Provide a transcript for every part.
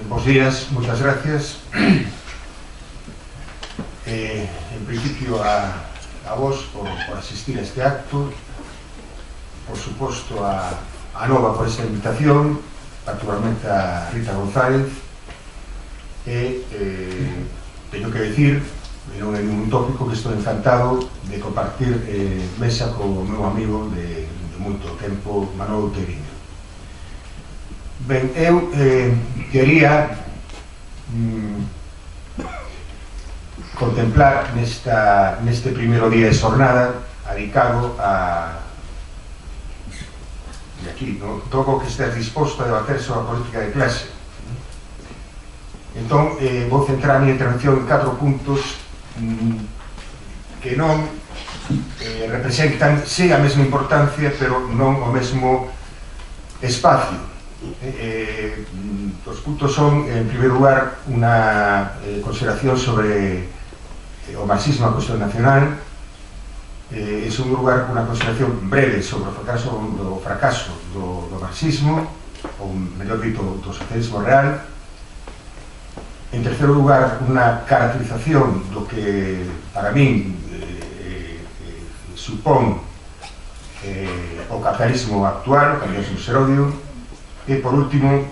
Bos días, muchas gracias. En principio a vos por asistir a este acto, por suposto a Nova por esta invitación, particularmente a Rita González, teño que decir, non é ningún tópico, que estou encantado de compartir mesa co meu amigo de moito tempo, Manolo Outeiriño. Ben, eu quería contemplar neste primeiro día de xornada dedicado a e aquí, no, todo o que estés disposto a debater sobre a política de clase. Entón, vou centrar a minha intervención en 4 puntos que non representan sí a mesma importancia, pero non o mesmo espacio. Os puntos son, en primeiro lugar, unha consideración sobre o marxismo, a cuestión nacional. En segundo lugar, unha consideración breve sobre o fracaso do marxismo, ou mellor dito, do socialismo real. En terceiro lugar, unha caracterización do que para min supón o capitalismo actual, o capitalismo serodio. E por último,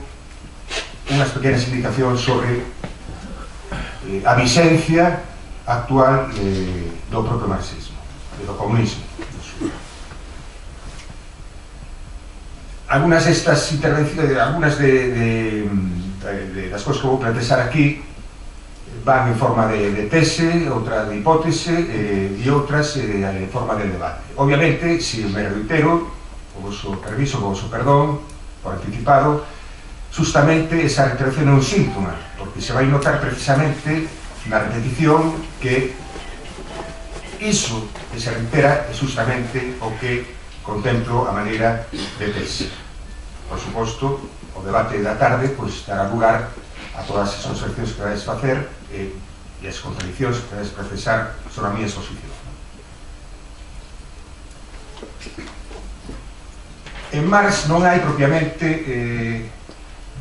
unhas pequenas indicacións sobre a vixencia actual do propio marxismo, do comunismo. Algunas destas intervencións, algunas das cousas que vou plantexar aquí van en forma de tese, outra de hipótese e outras en forma de debate. Obviamente, se me reitero, o vosso permiso, o vosso perdón por anticipado, justamente esa reiteración é un síntoma, porque se vai notar precisamente na repetición que iso que se reitera é justamente o que contemplo a maneira de tese. Por suposto, o debate da tarde pois dará lugar a todas as observacións que vais facer e as contradicións que vais procesar sobre a miña exposición. En Marx non hai propiamente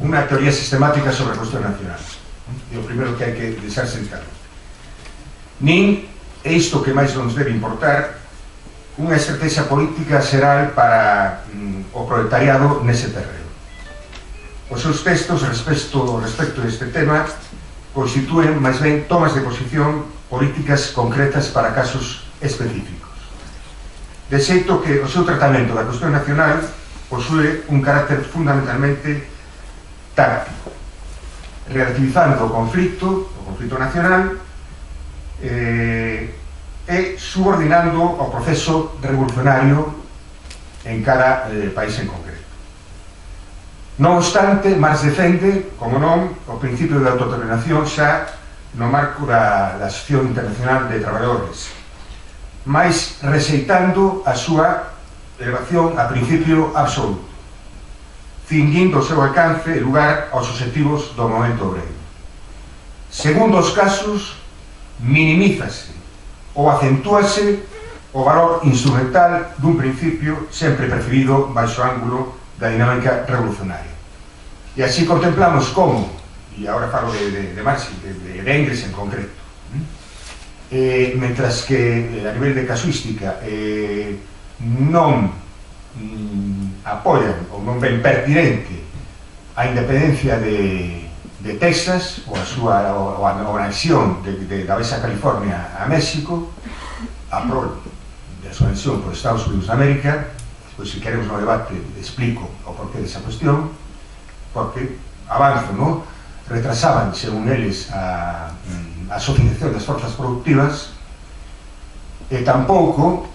unha teoría sistemática sobre a cuestión nacional. É o primeiro que hai que deixar sentado. Nin é isto que máis nos debe importar, unha estrategia política xeral para o proletariado nese terreno. Os seus textos respecto deste tema constitúen máis ben tomas de posición políticas concretas para casos específicos. De xeito que o seu tratamento da cuestión nacional posúe un carácter fundamentalmente táctico, relativizando o conflito nacional e subordinando o proceso revolucionario en cada país en concreto. Non obstante, Marx defende, como non, o principio de autodeterminación xa no marco da Asociación Internacional de Traballadores, mais rexeitando a súa elevación a principio absoluto, cinguindo o seu alcance e lugar aos obxectivos do momento obrero. Segundo os casos, minimízase ou acentúase o valor instrumental dun principio sempre percibido baixo o ángulo da dinámica revolucionaria. E así contemplamos como, e agora falo de Marx, de Engels en concreto, mentras que a nivel de casuística non apoian ou non ven pertinente a independencia de Texas ou a anexión da Baixa California a México, a prol da súa anexión por Estados Unidos de América. Pois se queremos no debate explico o porqué desa cuestión, porque avanzo, non? Retrasaban, según eles, a asociación das forzas productivas e tampouco,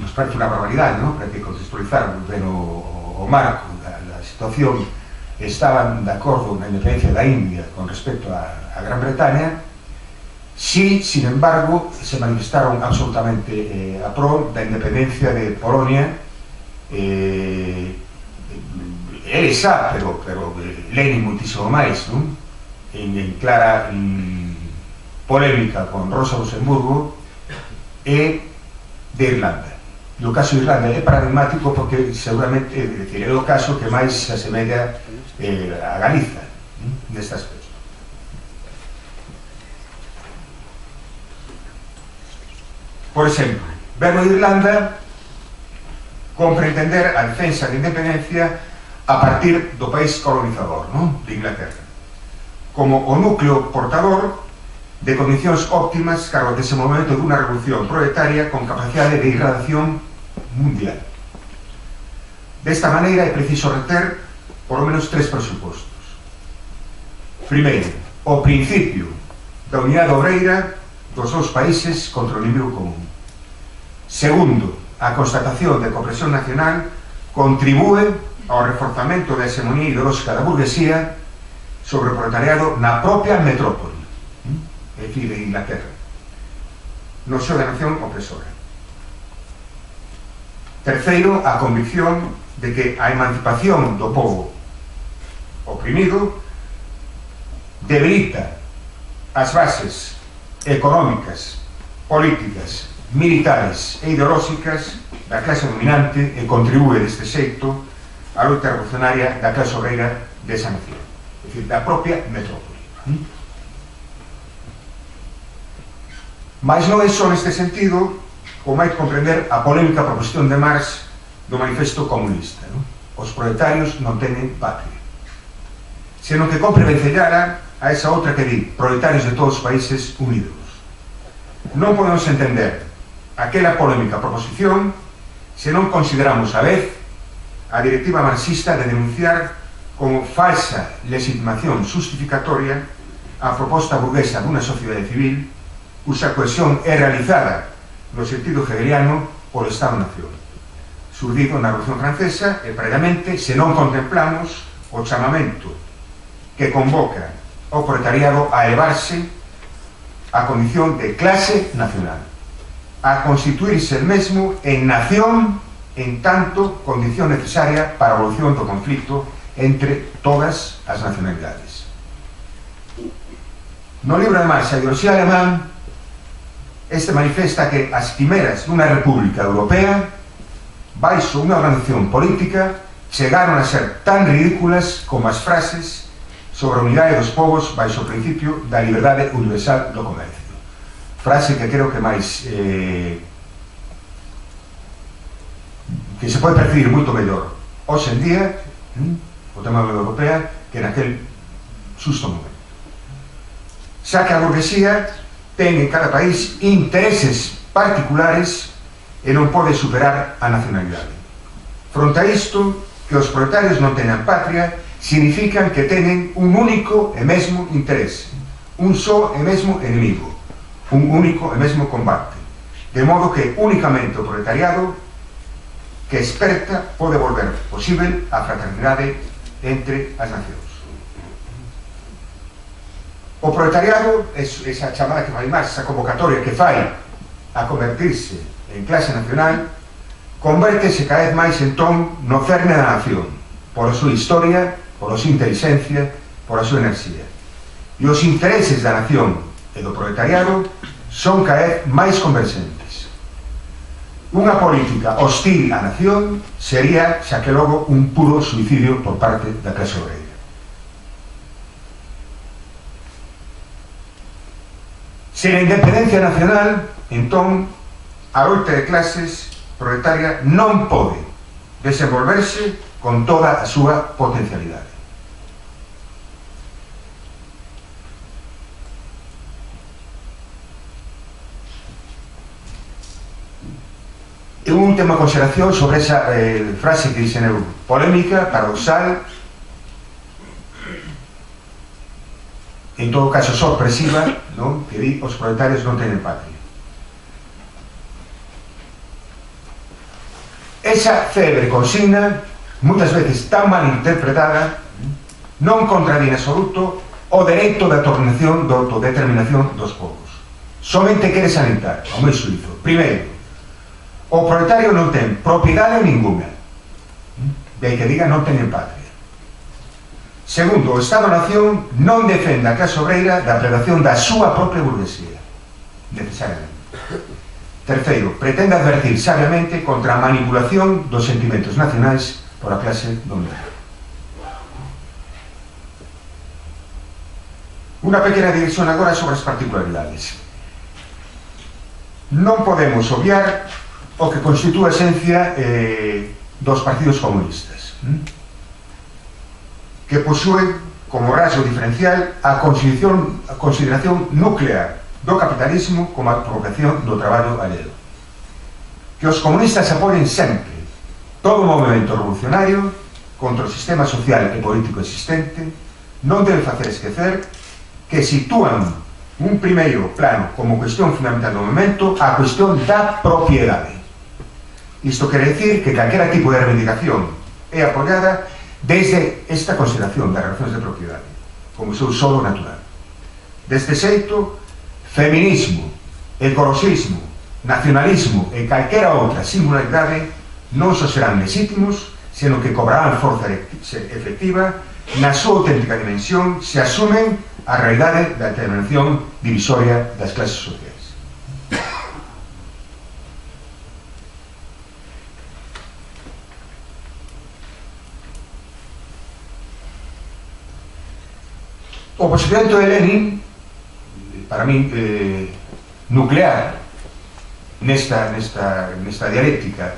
nos parece unha barbaridade, non? Para que contextualizar ben o marco da situación, estaban de acordo na independencia da India con respecto a Gran Bretaña. Sí, sin embargo, se manifestaron absolutamente a pro da independencia de Polonia. Eles xa, pero Lenin muitísimo máis, non? En clara polémica con Rosa Luxemburgo e de Irlanda. E o caso de Irlanda é paradigmático porque seguramente é o caso que máis se asemella a Galiza neste aspecto. Por exemplo, verbo de Irlanda compre entender a defensa de independencia a partir do país colonizador, non? De Inglaterra, como o núcleo portador de condicións óptimas cargo dese momento dunha revolución proletaria con capacidade de irradiación mundial. Desta maneira é preciso reter por lo menos tres presupostos. Primeiro, o principio da unidade obreira dos dous países contra o inimigo común. Segundo, a constatación de que a opresión nacional contribúe ao reforzamento da hegemonía ideolóxica da burguesía sobre o proletariado na propia metrópoli, é dicir, de Inglaterra, no seo da nación opresora. Terceiro, a convicción de que a emancipación do povo oprimido debilita as bases económicas, políticas, militares e ideolóxicas da clase dominante e contribúe deste xeito á luta revolucionaria da clase obreira desa nación, é dicir, da propia metrópoli. Mas non é só neste sentido como hai que comprender a polémica proposición de Marx do Manifesto Comunista, non? Os proletarios non teñen patria, senón que compre vencellara a esa outra que di proletarios de todos os países unidos. Non podemos entender aquela polémica proposición se non consideramos a vez a directiva marxista de denunciar como falsa legitimación justificatoria a proposta burguesa dunha sociedade civil cuxa cohesión é realizada no sentido hegeliano polo Estado-Nación, surdido na Revolución Francesa e previamente se non contemplamos o chamamento que convoca o proletariado a elevarse a condición de clase nacional, a constituirse el mesmo en nación en tanto condición necesaria para a evolución do conflicto entre todas as nacionalidades. No libro de Marx, a ideoloxía alemán, este manifesta que as quimeras dunha república europea baixo unha organización política chegaron a ser tan ridículas como as frases sobre a unidade dos povos baixo o principio da liberdade universal do comercio. Frase que creo que máis que se pode percibir moito mellor hoxe en día o tema da Unión Europea que naquel xusto momento, xa que a burguesía ten en cada país intereses particulares e non pode superar a nacionalidade. Fronte a isto, que os proletarios non teñan patria significan que teñen un único e mesmo interese, un só e mesmo enemigo, un único e mesmo combate, de modo que únicamente o proletariado que esperta pode volver posible a fraternidade entre as nacións. O proletariado, esa chamada que fai Marx, esa convocatoria que fai a convertirse en clase nacional, convértese cada vez máis entón no cerne da nación, por a súa historia, por a súa inteligencia, por a súa enerxía. E os intereses da nación e do proletariado son cada vez máis converxentes. Unha política hostil á nación sería, xa que logo, un puro suicidio por parte da clase obreira. Sen a independencia nacional, entón, a loita de clases proletaria non pode desenvolverse con toda a súa potencialidade. E unha última consideración sobre esa frase que dixen eu, polémica, paradoxal, en todo caso sorpresiva, non? Que di os proletarios non teñen patria. Esa célebre consigna, moitas veces tan mal interpretada, non contradí en absoluto o dereito de autodeterminación dos povos. Somente quere salientar, ao meu xuízo, primeiro, o proletario non ten propiedade ninguna, de aí que diga non teñen patria. Segundo, o Estado-Nación non defende a clase obreira da predación da súa propia burguesía, necesariamente. Terceiro, pretende advertir sabiamente contra a manipulación dos sentimentos nacionais por a clase dominante. Unha pequena dirección agora sobre as particularidades. Non podemos obviar o que constitúe a esencia dos partidos comunistas, que posúen como rasgo diferencial a consideración nuclear do capitalismo como a apropiación do traballo alleo. Que os comunistas apoien sempre todo o movimento revolucionario contra o sistema social e político existente non debe facer esquecer que sitúan un primeiro plano como cuestión fundamental do movimento a cuestión da propiedade. Isto quere decir que calquera tipo de reivindicación é apoiada desde esta consideración das relacións de propiedade como seu solo natural. Deste xeito, feminismo, ecologismo, nacionalismo e calquera outra singularidade non só serán legítimos, senón que cobrarán forza efectiva na súa auténtica dimensión se asumen a realidade da determinación divisoria das clases sociais. O posicionamento de Lenin, para mí, nuclear nesta dialéctica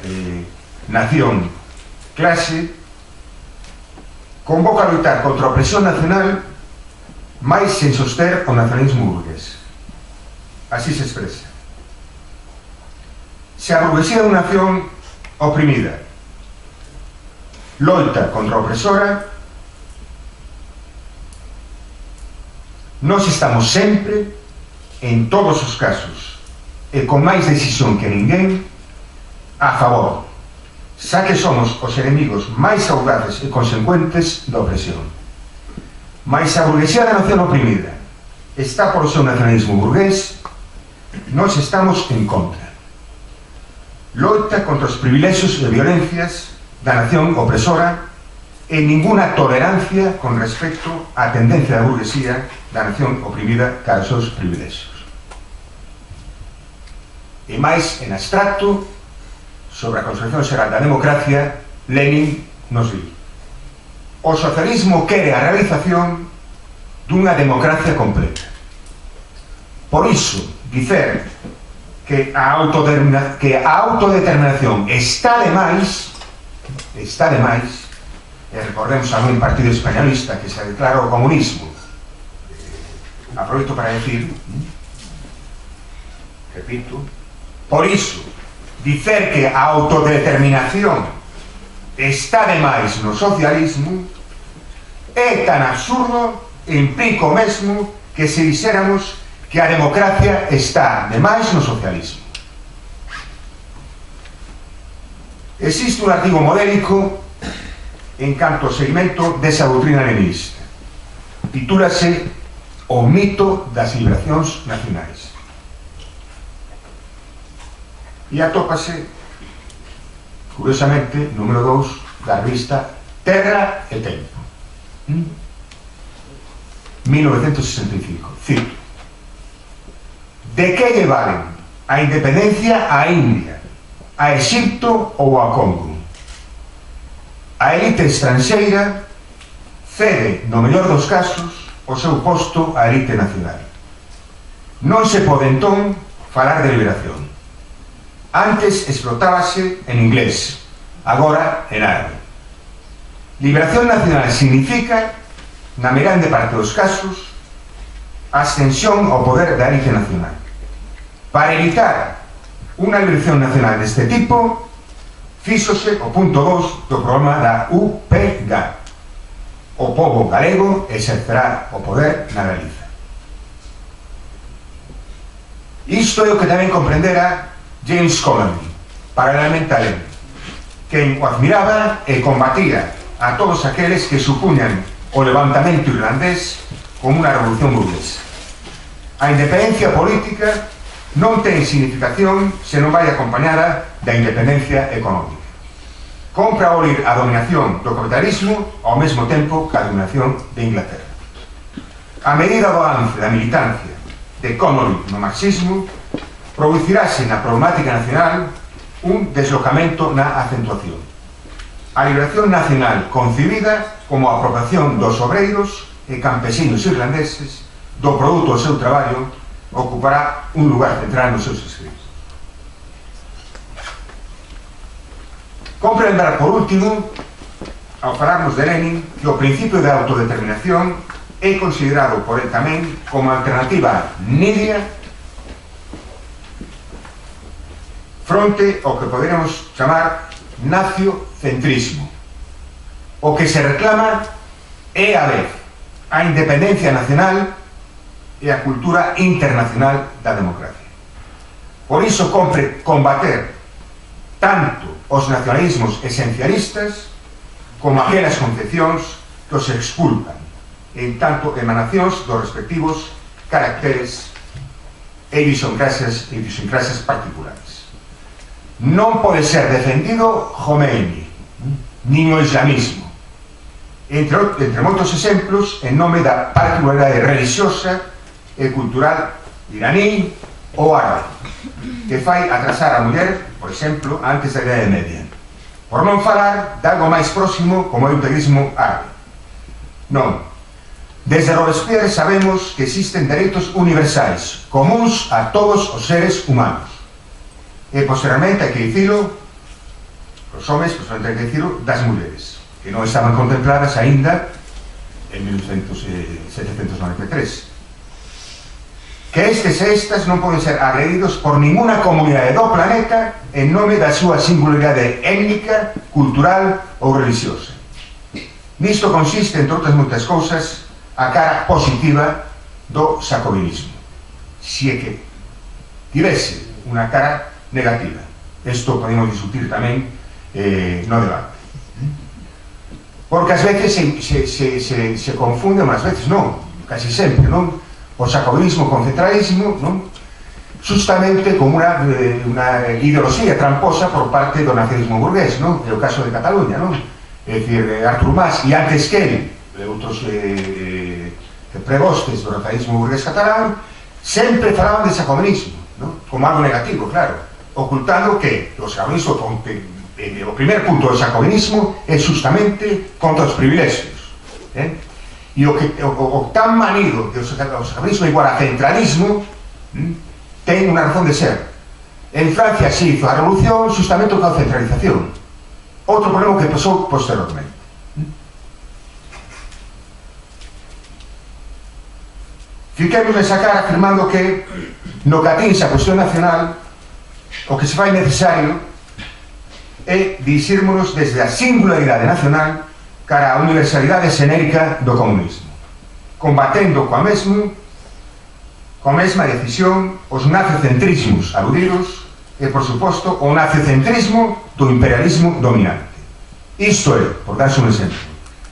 nación-clase, convoca a lutar contra a opresión nacional máis sen soster o nacionalismo burgués. Así se expresa. Se a burguesía de unha nación oprimida loita contra a opresora, nós estamos sempre, en todos os casos, e con máis decisión que ninguén, a favor, xa que somos os enemigos máis audaces e consecuentes da opresión. Mais a burguesía da nación oprimida está por o seu nacionalismo burgués, nós estamos en contra. Loita contra os privilexios e violencias da nación opresora e ninguna tolerancia con respecto á tendencia da burguesía da nación oprimida cara aos seus privilexios. E máis en abstracto, sobre a concepción xeral da democracia, Lenin nos di: o socialismo quere a realización dunha democracia completa. Por iso, dicer que a autodeterminación está de máis, e recordemos a un partido españolista que se declara o comunismo, aproveito para decir, repito, por iso, dicer que a autodeterminación está de máis no socialismo é tan absurdo e implica o mesmo que se dixéramos que a democracia está de máis no socialismo. Existe un artigo modélico en canto ao seguimento desa doutrina leninista. Titúlase O mito das liberacións nacionais. E atópase, curiosamente, número 2 da revista Terra e Tempo, 1965. Cito: de que lle valen a independencia a India, a Egipto ou a Congo? A élite estranxeira cede, no mellor dos casos, o seu posto á élite nacional. Non se pode entón falar de liberación. Antes explotábase en inglés, agora en árabe. Liberación nacional significa, na grande parte dos casos, ascensión ao poder da élite nacional. Para evitar unha liberación nacional deste tipo, fíxose o punto 2 do programa da UPG. O pobo galego exercerá o poder na Galiza. Isto é o que tamén comprendera James Connolly, paralelamente a Lenin, quen o admiraba e combatía a todos aqueles que supuñan o levantamento irlandés como unha revolución burguesa. A independencia política non ten significación se non vai acompañada da independencia económica. Compra abolir a dominación do capitalismo ao mesmo tempo que a dominación de Inglaterra. A medida do avance da militancia de Connolly no marxismo producirase na problemática nacional un deslocamento na acentuación. A liberación nacional concibida como a apropiación dos obreiros e campesinos irlandeses do produto do seu traballo ocupará un lugar central nos seus escritos. Compre lembrar, por último, ao falarnos de Lenin, que o principio de autodeterminación é considerado por él tamén como alternativa nítida fronte ao que poderíamos chamar naciocentrismo. O que se reclama é a vez a independencia nacional e a cultura internacional da democracia. Por iso compre combater tanto os nacionalismos esencialistas como aquelas concepcións que os expulpan en tanto emanacións dos respectivos caracteres e idiosincrasias particulares. Non pode ser defendido Khomeini, nin o islamismo, entre moitos exemplos, en nome da particularidade religiosa e cultural iraní ou árabe, que fai atrasar a muller, por exemplo, antes da Idade Media. Por non falar de algo máis próximo como o integrismo árabe. Non. Desde Robespierre sabemos que existen dereitos universais, comuns a todos os seres humanos. E posteriormente, hai que dicilo, os homens, posteriormente hai que dicilo, das mulleres, que non estaban contempladas aínda en 1793. Que estes e estas non poden ser agredidos por ninguna comunidade do planeta en nome da súa singularidade étnica, cultural ou religiosa. Nisto consiste, entre outras moitas cousas, a cara positiva do xacobinismo, si é que tivese unha cara negativa. Isto podemos discutir tamén no debate, porque ás veces se confunde, mas ás veces non, casi sempre, non? O xacobinismo con centralismo, non? Justamente como unha ideoloxía tramposa por parte do nacionalismo burgués, non? É o caso de Cataluña, non? É dicir, Artur Mas e antes que ele, outros pregostes do nacionalismo burgués catalán, sempre falaban de xacobinismo, non? Como algo negativo, claro, ocultando que o xacobinismo, o primer punto do xacobinismo é justamente contra os privilegios, e o tan manido que o xacobinismo igual a centralismo ten unha razón de ser. En Francia se hizo a revolución justamente con a centralización, outro problema que pasou posteriormente. Fiquemos nesa cara afirmando que no que atinse a cuestión nacional o que se fai necesario é dirixírmonos desde a singularidade nacional cara a universalidade xenérica do comunismo, combatendo coa mesma decisión os naciocentrismos aludidos e, por suposto, o naciocentrismo do imperialismo dominante. Isto é, por darse un exemplo,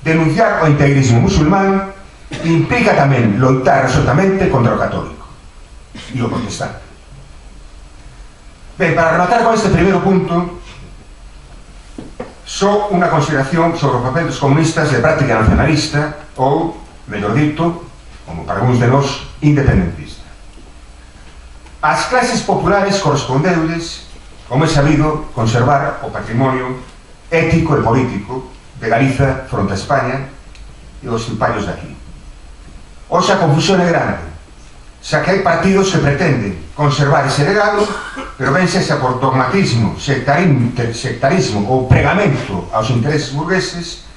denunciar o integrismo musulmán implica tamén loitar resolutamente contra o católico e o protestante. Ben, para rematar con este primeiro punto, só unha consideración sobre o papel dos comunistas de práctica nacionalista ou, mellor dito, como para algúns de nós, independentista. As clases populares correspondeulles, como é sabido, conservar o patrimonio ético e político de Galiza fronte a España e os imparios daqui. Hoxe a confusión é grande, xa que hai partidos que pretenden conservar ese legado, pero ben sexa por dogmatismo, sectarismo ou pregamento aos intereses burgueses,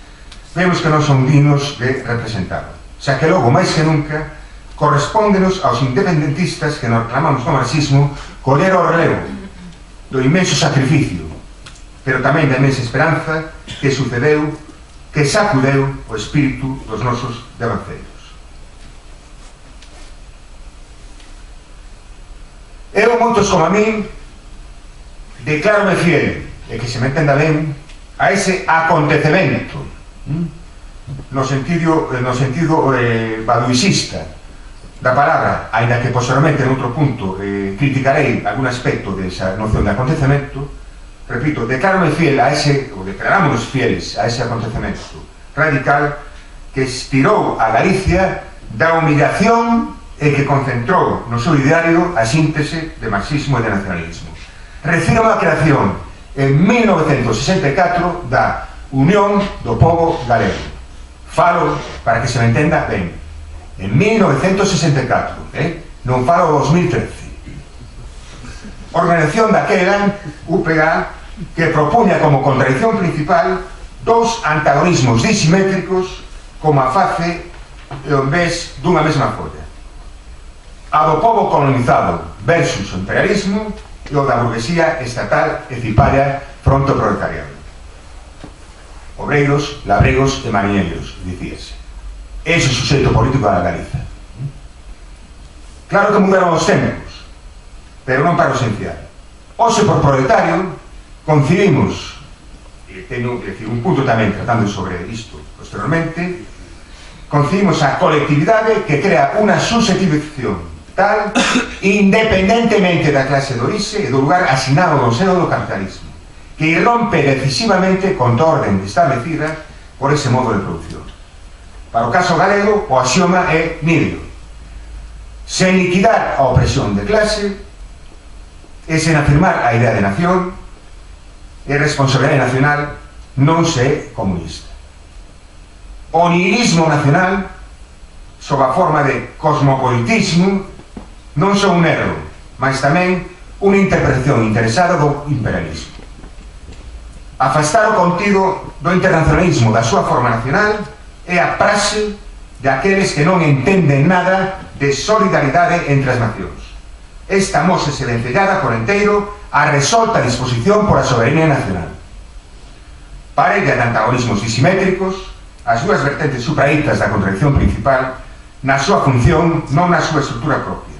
vemos que non son dignos de representarlo. Xa que logo, máis que nunca, correspóndenos aos independentistas que nos reclamamos no marxismo coller o relevo do inmenso sacrificio, pero tamén da inmensa esperanza que sucedeu, que sacudeu o espírito dos nosos devanceiros. Eu, moitos como a min, declárome fiel, e que se me entenda ben, a ese acontecemento, no sentido baduicista da palabra, ainda que posteriormente en outro punto criticarei algún aspecto desa noción de acontecemento. Repito, declárome fiel a ese, ou declarámonos fieles a ese acontecemento radical que estirou a Galicia da humillación e que concentrou no seu ideario a síntese de marxismo e de nacionalismo. Recibe a creación en 1964 da Unión do Pobo Galego. Falo para que se me entenda ben. En 1964, non falo 2013. Organización daquela, UPG, que propuña como contradición principal dous antagonismos disimétricos como a face e o vez dunha mesma folla. A do pobo colonizado versus o imperialismo e o da burguesía estatal e cipalla fronte ao proletariado. Obreiros, labregos e mariñeiros, dicíase. Ese é o suxeito político da Galiza. Claro que mudaron os tempos, pero non para o esencial. Hoxe, por proletario, concibimos, e teño que decir un punto tamén tratando sobre isto posteriormente, concibimos a colectividade que crea unha subjetivación tal, independentemente da clase de orixe e do lugar asignado no seno do capitalismo, que irrompe decisivamente contra a orden establecida por ese modo de producción. Para o caso galego, o axioma é nítido. Sen liquidar a opresión de clase e sen afirmar a idea de nación e responsabilidade nacional non se é comunista. O nihilismo nacional, sob a forma de cosmopolitismo, non son un erro, mas tamén unha interpretación interesada do imperialismo. Afastar o contido do internacionalismo da súa forma nacional é a praxe de aqueles que non entenden nada de solidaridade entre as nacións. Esta mósese vencellada por enteiro a resolta disposición por a soberanía nacional. Parella de antagonismos disimétricos, as dúas vertentes supraítas da contradicción principal na súa función, non na súa estrutura propia.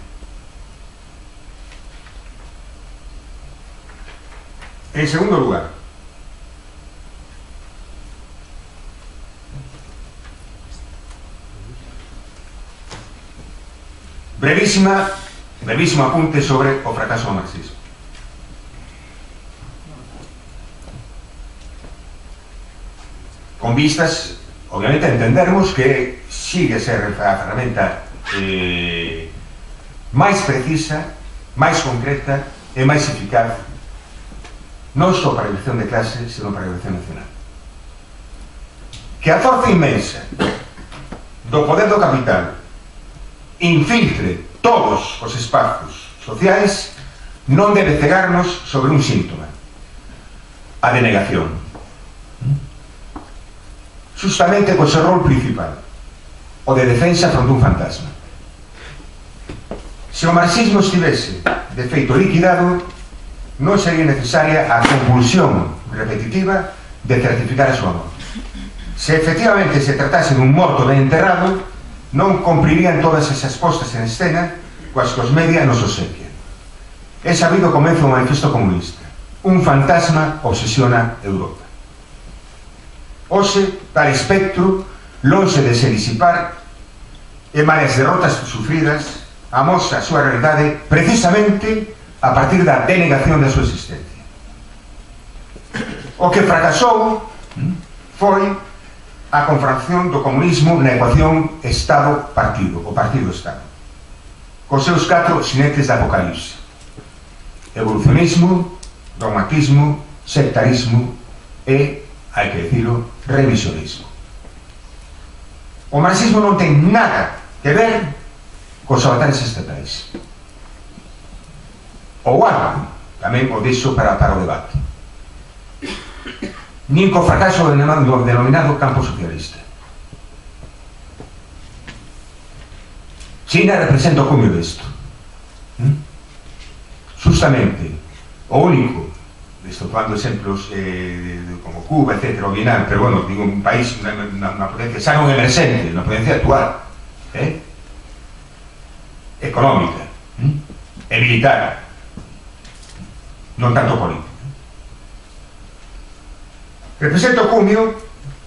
En segundo lugar, brevísimo apunte sobre o fracaso do marxismo. Con vistas, obviamente, a entendermos que sigue a ser a ferramenta máis precisa, máis concreta e máis eficaz non só para a elección de clase, senón para a elección nacional. Que a forza inmensa do poder do capital infiltre todos os espazos sociais non debe cegarnos sobre un síntoma: a denegación. Justamente co seu rol principal, o de defensa fronte un fantasma. Se o marxismo estivese de feito liquidado, non sería necesaria a compulsión repetitiva de certificar a súa morte. Se efectivamente se tratase dun morto ben enterrado, non cumprirían todas esas postas en escena coas que os media nos obsequian. É sabido comeza o manifesto comunista: un fantasma obsesiona Europa. Hoxe, tal espectro, lonxe de se disipar, e malas derrotas sufridas, amosa a súa realidade precisamente a partir da denegación da súa existencia. O que fracasou foi a confrontación do comunismo na ecuación Estado-Partido, o Partido-Estado, cos seus 4 xinetes de apocalipse: evolucionismo, dogmatismo, sectarismo e, hai que dicilo, revisionismo. O marxismo non ten nada que ver cos avatares estatais. O guardo, tamén o deixo para o debate. Nin co fracaso do denominado campo socialista. China representa o cumio desto. Justamente, o único, estou tomando exemplos como Cuba, etc., o Vietnam, pero bueno, digo, un país, unha potencia xa non emerxente, unha potencia actual, económica, e militar, non tanto política. Representa o cumio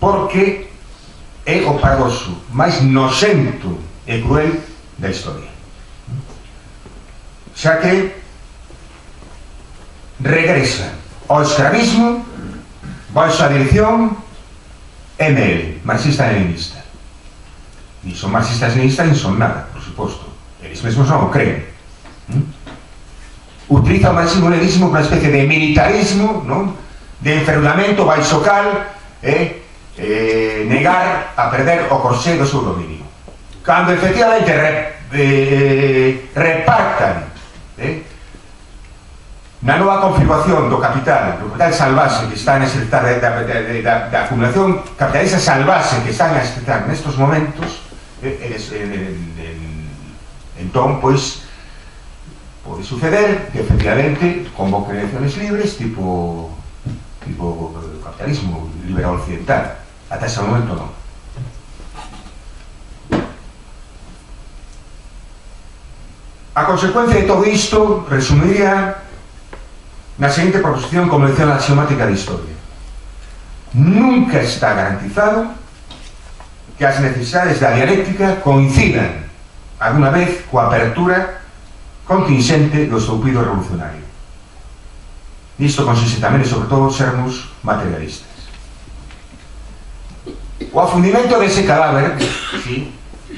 porque é o paradoxo máis nocento e cruel da historia, xa que regresa ao escravismo baixo a dirección ML, marxista-leninista. Ni son marxistas-leninistas ni son nada, por suposto. eles mesmos non o creen. Utiliza o marxismo-leninismo unha especie de militarismo, non? De enfeudamento baixocal, negar a perder o corsé do seu dominio. Cando efectivamente repartan na nova configuración do capital salvaxe que está a necesitar da acumulación capitalista salvaxe que están a necesitar nestes momentos, entón, pois, pode suceder que efectivamente convoquen elecciones libres tipo capitalismo liberal occidental. Ata ese momento non. A consecuencia de todo isto resumiría na seguinte proposición como lección axiomática de historia: nunca está garantizado que as necesidades da dialéctica coincidan alguna vez coa apertura contingente do estoupido revolucionario. Nisto consiste tamén, e sobre todo, sermos materialistas. O afundimento dese cadáver, sí,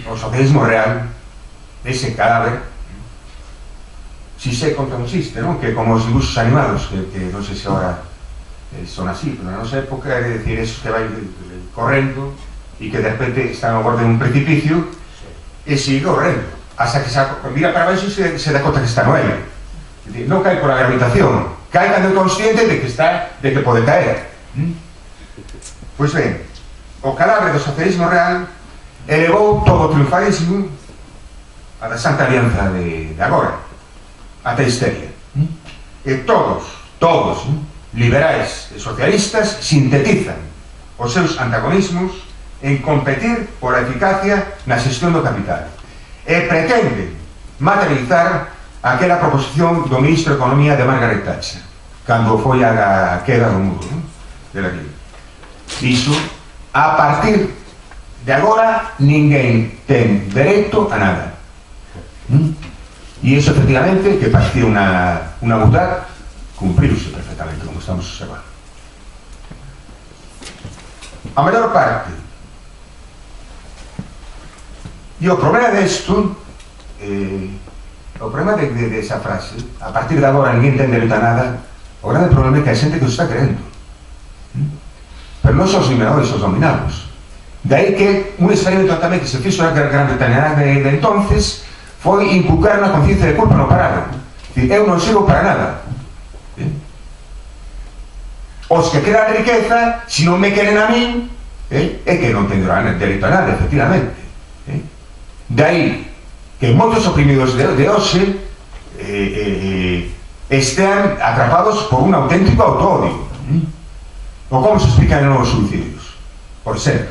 o socialismo real, dese cadáver, si sé contra consiste, non? Que como os dibuixos animados, que non sei se agora son así, pero na nosa época, é dicir, esos que vai correndo e que de repente están ao borde dun precipicio e sigue correndo hasta que mira para baixo e se dá conta que está no aire. Non cae por a gravitación, cae cando é consciente de que pode caer. Pois ben, o cadáver do socialismo real elevou todo o triunfalismo a da Santa Alianza de agora, ata a histeria. E todos, liberais e socialistas, sintetizan os seus antagonismos en competir por a eficacia na xestión do capital e pretenden materializar aquela proposición do ministro de Economía de Margaret Thatcher cando foi a queda do muro de Berlín. Iso, a partir de agora, ninguén ten dereito a nada. E iso, efectivamente, que parecía unha butad, cumpriuse perfectamente, como estamos observando. A maior parte. E o problema desto, o problema de esa frase, a partir de agora ninguén ten dereito a nada, o grande problema é que a xente que os está querendo. Pero non son os dominadores, os dominados. De aí que un experimento tamén que se fixo na Gran Bretaña de entonces foi inculcar unha conciencia de culpa no parado. Eu non sirvo para nada. Os que queran riqueza, se non me queren a min, é que non tendrán dereito a nada, efectivamente. De aí que moitos oprimidos de hoxe estean atrapados por un auténtico autoodio. O como se explican os suicidios, por exemplo.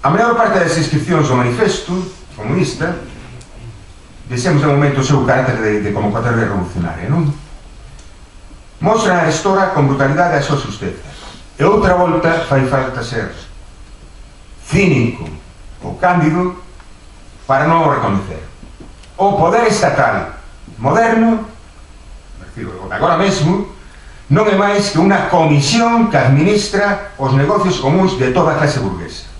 A maior parte das inscripcións do manifesto comunista, desemos de momento o seu carácter de convocatoria revolucionaria, non? Mostra a história con brutalidade as súas sustezas. E outra volta fai falta ser cínico ou cándido para non o reconocer. O poder estatal moderno, agora mesmo, non é máis que unha comisión que administra os negocios comuns de toda a clase burguesa.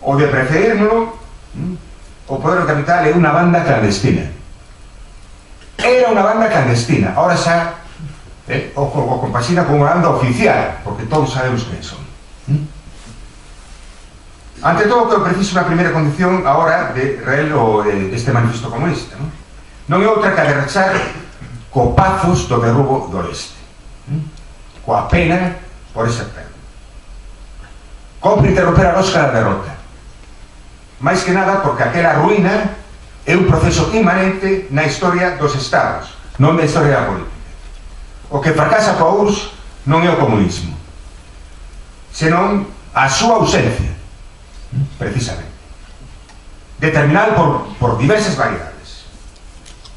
O de preferirlo, o poder do capital é unha banda clandestina. Era unha banda clandestina, ahora xa o compasina con unha banda oficial, porque todos sabemos quen son. Ante todo, que eu preciso unha primeira condición agora de este manifesto comunista, non é outra que aderrachar copazos do derrubo do leste, coa pena por ese perdo. Compre interromper a lógica da derrota, máis que nada porque aquela ruína é un proceso inmanente na historia dos estados, non da historia da política. O que fracasa coa URSS non é o comunismo, senón a súa ausencia, precisamente, determinada por diversas variedades.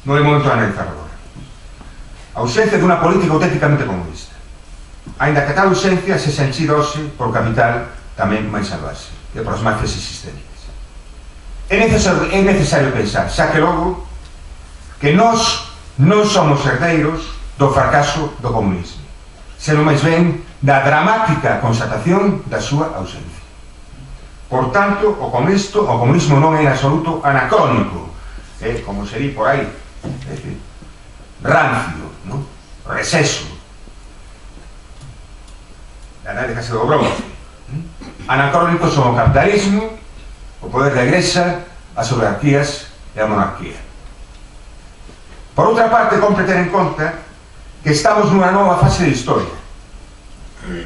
Non é momento de analizar agora. A ausencia dunha política auténticamente comunista, aínda que tal ausencia se enchida hoxe por capital tamén máis salvaxe e por as mafias existentes. É necesario pensar, xa que logo, que nós non somos herdeiros do fracaso do comunismo, senón máis ben da dramática constatación da súa ausencia. Por tanto, o comunismo non é en absoluto anacrónico, como se di por aí, rancio, ¿no? Receso, la nave case do bronce. Anacrónicos son o capitalismo, o poder da Igrexa, as oligarquías e a monarquía. Por outra parte, compre ter en conta que estamos nunha nova fase de historia,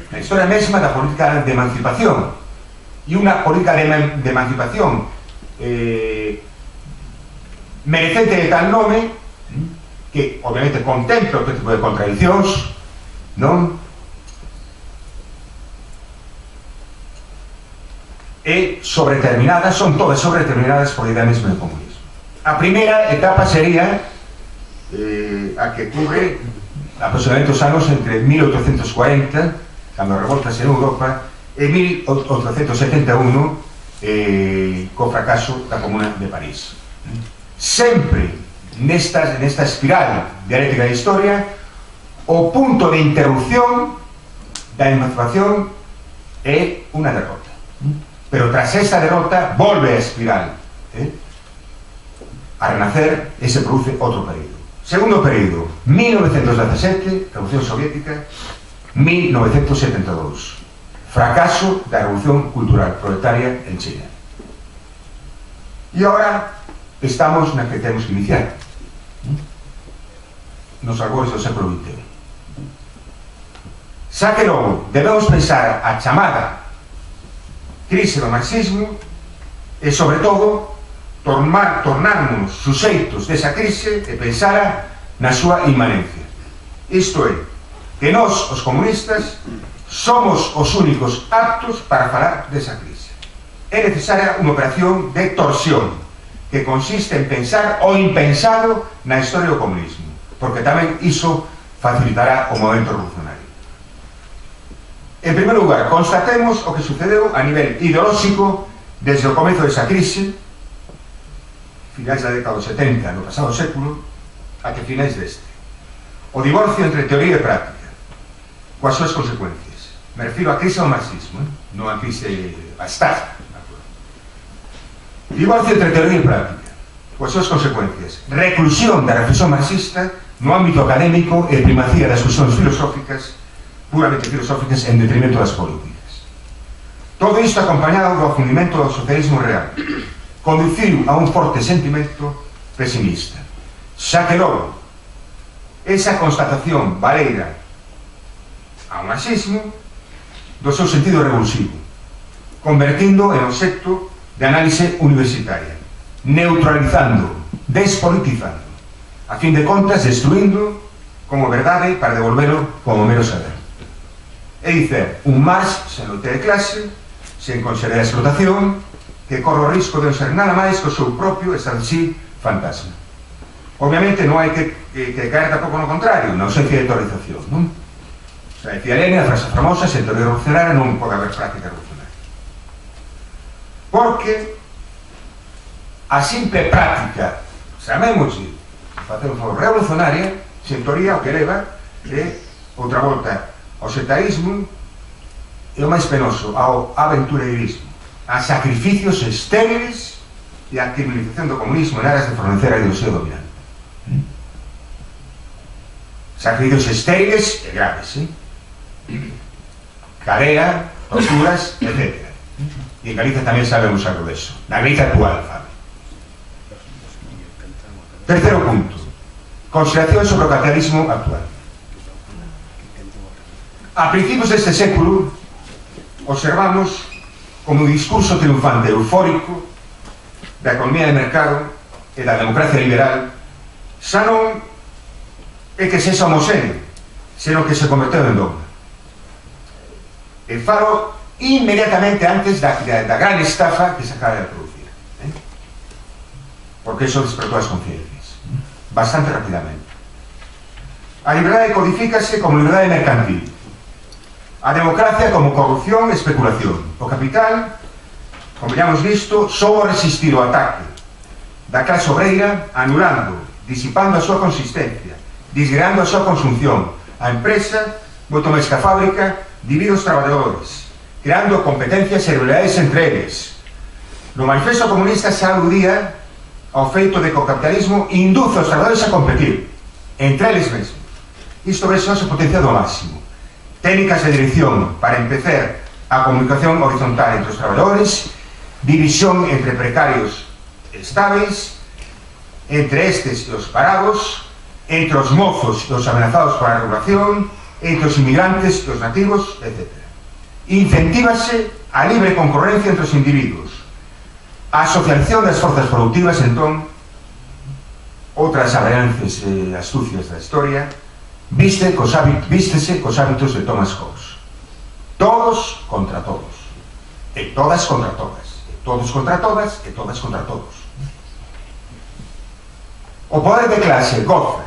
a historia mesma da política de emancipación, e unha política de emancipación merecente de tal nome que obviamente contempla este tipo de contradicións, non? E sobreterminadas, son todas sobreterminadas por a idea mesma do comunismo. A primeira etapa sería a que cubre aproximadamente os anos entre 1840, cando revoltas en Europa, e 1871, co fracaso da Comuna de París. Sempre nesta espiral dialéctica da historia, o punto de interrupción da emancipación é unha derrota. Pero tras esta derrota volve a espiral a renacer e se produce outro período. Segundo período, 1917, Revolución Soviética, 1972, fracaso da Revolución Cultural Proletaria en China. E agora estamos na que temos que iniciar, nos albores do século XX. Xa que logo debemos pensar a chamada crise do marxismo e, sobre todo, tornarnos suxeitos desa crise e pensar na súa inmanencia. Isto é, que nós, os comunistas, somos os únicos aptos para falar desa crise. É necesaria unha operación de torsión que consiste en pensar o impensado na historia do comunismo, porque tamén iso facilitará o movimento revolucionario. En primeiro lugar, constatemos o que sucedeu a nivel ideolóxico desde o comezo desa crise, finais da década dos 70 no pasado século, a que finais deste. O divorcio entre teoría e práctica, coas súas consecuencias. Me refiro á crise do marxismo, non á crise a estafa. Divorcio entre teoría e práctica, coas súas consecuencias. Reclusión da reflexión marxista no ámbito académico e primacía das cuestións filosóficas, puramente filosóficas, en detrimento das políticas. Todo isto acompañado do afundimento do socialismo real, conduciu a un forte sentimento pesimista. Xa que logo, esa constatación valeira ao marxismo do seu sentido revulsivo, convertindo en obxecto de análise universitaria, neutralizando, despolitizando, a fin de contas destruindo como verdade para devolvelo como mero saber. É dicer, un Marx sen loite de clase, sen considerar a explotación, que corre o risco de non ser nada máis que o seu propio establecer fantasma. Obviamente non hai que caer tampouco no contrario, na ausencia de teorización, non? O sea, decía Lenin, a frase famosa, sen teoría revolucionaria non pode haber práctica revolucionaria. Porque a simple práctica, chamémoslle, facer un favor, revolucionaria, sen teoría o que leva é outra volta ao sectarismo e o máis penoso, ao aventureirismo, a sacrificios estériles e a criminalización do comunismo en aras de fornecer a ideoloxía dominante. Sacrificios estériles e graves, carea, torturas, etc. E en Galicia tamén sabemos algo deso, na Galicia actual, Fabio. Terceiro punto, consideración sobre o capitalismo actual. A principios deste século observamos como un discurso triunfante eufórico da economía de mercado e da democracia liberal xa non é que sexa homoxéneo, senón que se converteu en dogma. E falo inmediatamente antes da gran estafa que se acaba de producir, porque iso despertou as conciencias bastante rapidamente. A liberdade codifícase como liberdade mercantil, a democracia como corrupción e especulación. O capital, como ya hemos visto, só resistir o ataque da clase obreira, anulando, disipando a súa consistencia, disgregando a súa consunción. A empresa, moito máis que a fábrica, divide os traballadores, creando competencias e rivalidades entre eles. No manifesto comunista se aludía ao feito de que o capitalismo induce os traballadores a competir entre eles mesmos. Isto vese o seu potencial do máximo. Técnicas de dirección para empezar a comunicación horizontal entre os traballadores, división entre precarios estáveis, entre estes e os parados, entre os mozos e os amenazados por a regulación, entre os inmigrantes e os nativos, etc. Incentívase a libre concorrencia entre os individuos. A asociación das forzas productivas, entón, outras variantes e astucias da historia, vístese cos hábitos de Thomas Hobbes. Todos contra todos. E todas contra todas. E todos contra todas, e todas contra todos. O poder de clase goza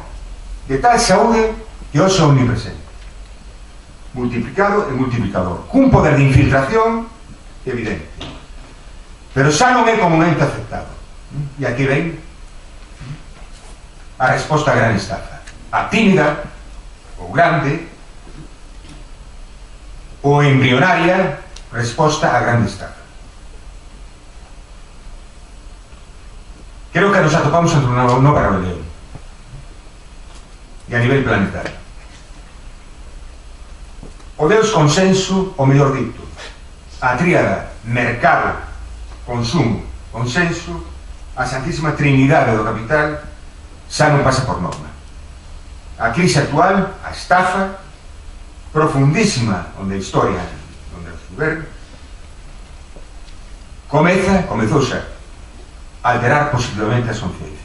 de tal saúde que hoxe é omnipresente, multiplicado e multiplicador, cun poder de infiltración evidente, pero xa non é comunmente aceptado. E aquí ven a resposta á gran estafa, a tímida ou grande ou embrionaria resposta á grande estafa. Creo que nos atopamos entre unha nova rebelión, e a nivel planetario. O Deus consenso, o mellor dito, a tríada mercado, consumo, consenso, a santísima trinidade do capital xa non pasa por norma. A crise actual, a estafa profundísima onde a historia, onde o goberno comezou xa a alterar positivamente as conciencias.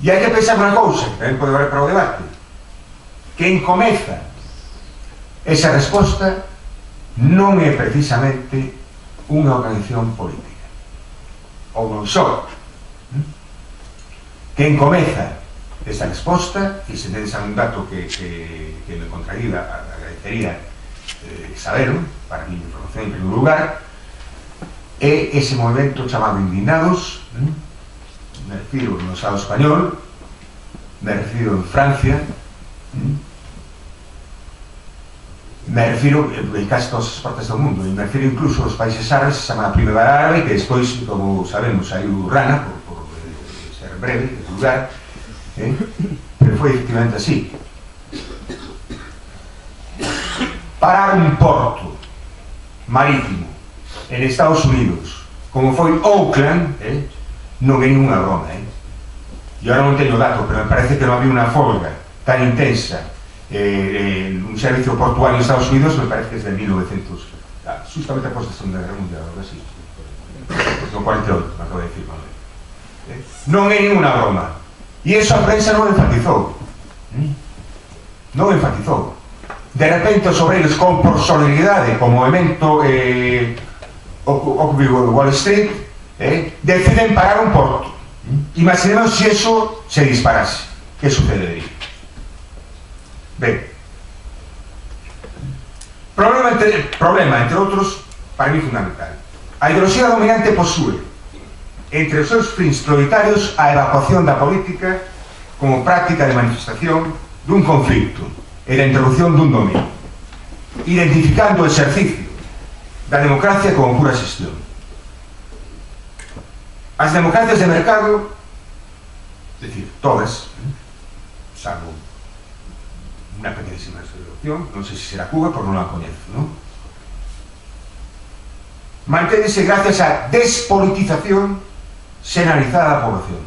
E hai que pensar unha cousa, que tamén pode valer para o debate. Quen comeza esa resposta non é precisamente unha organización política. Ou non só. Quen comeza esa resposta, e se tedes algún dato que me contradiga, agradecería saberlo, para mi información en primeiro lugar, é ese movimento chamado Indignados. Me refiro no Estado español, me refiro en Francia, me refiro en casi todas as partes do mundo, e me refiro incluso aos países árabes, se chama a Primavera Árabe, que despois, como sabemos, saiu rana, por ser breve, de lugar, pero foi efectivamente así. Parar un porto marítimo en Estados Unidos, como foi Oakland, non é ninguna broma, e ahora non teño dato, pero me parece que non había unha folga tan intensa en un servicio portuario en Estados Unidos, me parece que es de 1900, justamente após da Segunda Guerra Mundial, algo así, no 48, me acabo de decir, non é ninguna broma, e iso a prensa non enfatizou, de repente os obreiros con por solidaridade, con movimento Occupy Wall Street, deciden parar un porto. Imaginemos se eso se disparase, que sucedería? Ben, problema, entre outros, para mí fundamental. A ideoloxía dominante posúe entre os seus fins prioritarios a evacuación da política como práctica de manifestación dun conflicto e da introducción dun dominio, identificando o exercicio da democracia como pura xestión. As democracias de mercado, es decir, todas, salvo unha pequeñísima excepción, non sei se será Cuba, por non la coñezo, non? Manténese gracias á despolitización generalizada da población,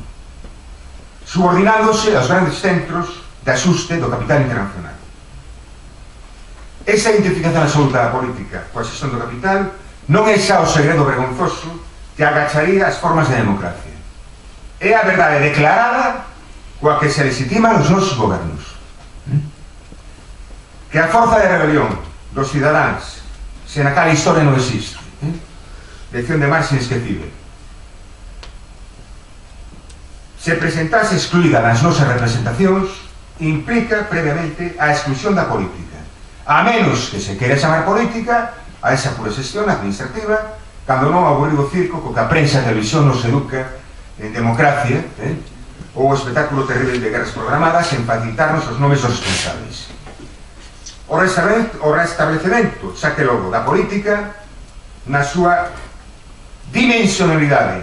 subordinándose aos grandes centros de asuste do capital internacional. Esa identificación absoluta da política coa xestión do capital non é xa o segredo vergonzoso que agacharía as formas de democracia. É a verdade declarada coa que se legitiman os nosos gobernos. Que a forza de rebelión dos cidadáns, se na cal historia non existe, lección de Marx inesquecible, se presentase excluída nas nosas representacións, implica previamente a exclusión da política, a menos que se quere chamar política a esa pura xestión administrativa, cando non ao aburrido circo co que a prensa e a televisión nos educa en democracia, ou o espectáculo terrible de guerras programadas en facilitarnos os nomes dos responsables. o restablecemento, xa que logo, da política na súa dimensionalidade.